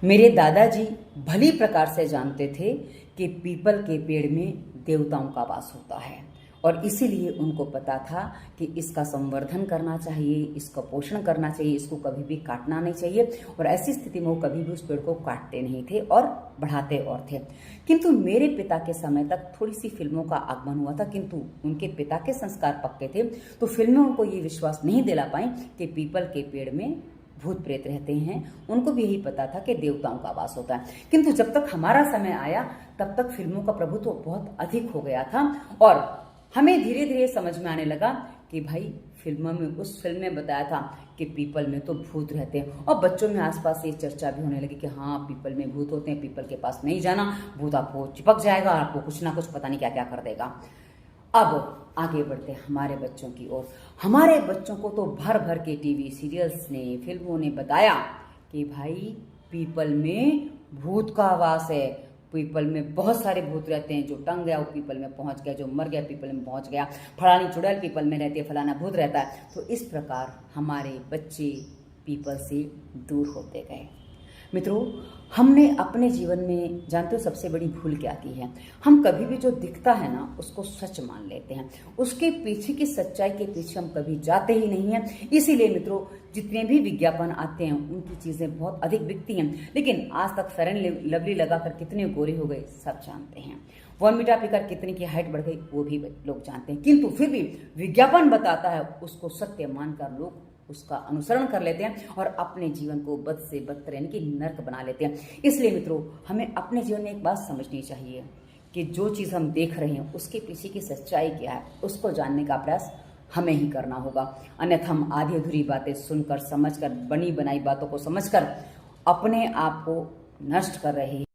मेरे दादाजी भली प्रकार से जानते थे कि पीपल के पेड़ में देवताओं का वास होता है और इसीलिए उनको पता था कि इसका संवर्धन करना चाहिए, इसका पोषण करना चाहिए, इसको कभी भी काटना नहीं चाहिए। और ऐसी स्थिति में वो कभी भी उस पेड़ को काटते नहीं थे और बढ़ाते और थे। किंतु मेरे पिता के समय तक थोड़ी सी फिल्मों का आगमन हुआ था, किंतु उनके पिता के संस्कार पक्के थे, तो फिल्में उनको ये विश्वास नहीं दिला पाई कि पीपल के पेड़ में भूत प्रेत रहते हैं। उनको भी यही पता था कि देवताओं का वास होता है। किंतु जब तक हमारा समय आया तब तक फिल्मों का प्रभुत्व बहुत अधिक हो गया था और हमें धीरे धीरे समझ में आने लगा कि भाई फिल्मों में, उस फिल्म में बताया था कि पीपल में तो भूत रहते हैं और बच्चों में आसपास ये चर्चा भी होने लगी कि हाँ पीपल में भूत होते हैं, पीपल के पास नहीं जाना, भूत आपको चिपक जाएगा, आपको कुछ ना कुछ पता नहीं क्या क्या कर देगा। अब आगे बढ़ते हमारे बच्चों की ओर। हमारे बच्चों को तो भर भर के टीवी सीरियल्स ने, फिल्मों ने बताया कि भाई पीपल में भूत का वास है, पीपल में बहुत सारे भूत रहते हैं, जो टंग गया वो पीपल में पहुंच गया, जो मर गया पीपल में पहुंच गया, फलानी चुड़ैल पीपल में रहती है, फलाना भूत रहता है। तो इस प्रकार हमारे बच्चे पीपल से दूर होते गए। मित्रों, हमने अपने जीवन में जानते हो सबसे बड़ी भूल क्या की है? हम कभी भी जो दिखता है ना उसको सच मान लेते हैं, उसके पीछे की सच्चाई के पीछे हम कभी जाते ही नहीं हैं। इसीलिए मित्रों, जितने भी विज्ञापन आते हैं उनकी चीजें बहुत अधिक बिकती हैं, लेकिन आज तक फेयर एंड लवली लगाकर कितने गोरे हो गए सब जानते हैं, बॉर्नविटा पीकर कितने की हाइट बढ़ गई वो भी लोग जानते हैं। किंतु फिर भी विज्ञापन बताता है, उसको सत्य मानकर लोग उसका अनुसरण कर लेते हैं और अपने जीवन को बद से बदतर यानी कि नर्क बना लेते हैं। इसलिए मित्रों, हमें अपने जीवन में एक बात समझनी चाहिए कि जो चीज़ हम देख रहे हैं उसके पीछे की सच्चाई क्या है, उसको जानने का प्रयास हमें ही करना होगा। अन्यथा हम आधी अधूरी बातें सुनकर, समझकर, बनी बनाई बातों को समझकर अपने आप को नष्ट कर रहे हैं।